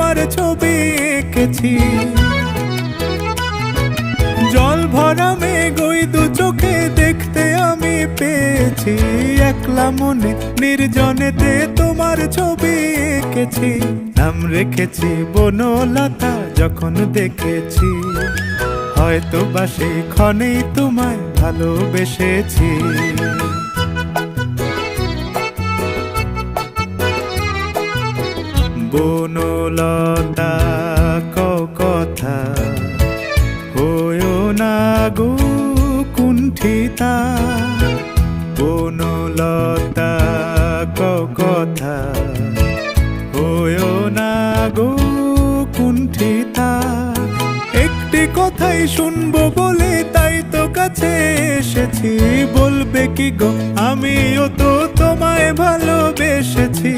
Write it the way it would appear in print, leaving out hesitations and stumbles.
তোমার ছবি এঁকেছি। জল ভরা মেঘ ওই দু চোখে দেখতে আমি পেয়েছি। একলা মনে নির্জনেতে তোমার ছবি এঁকেছি। নাম রেখেছি বনলতা যখন দেখেছি, হয়তো বা সেই ক্ষণেই তোমায় ভালোবেসেছি। বনলতা কথা হয়ো না গো কুণ্ঠিতা। বনলতা কথা হয়ো না গো কুণ্ঠিতা। একটি কথাই শুনবো বলে তাই তো কাছে এসেছি। বলবে কি গো আমিও তো তোমায় ভালোবেসেছি।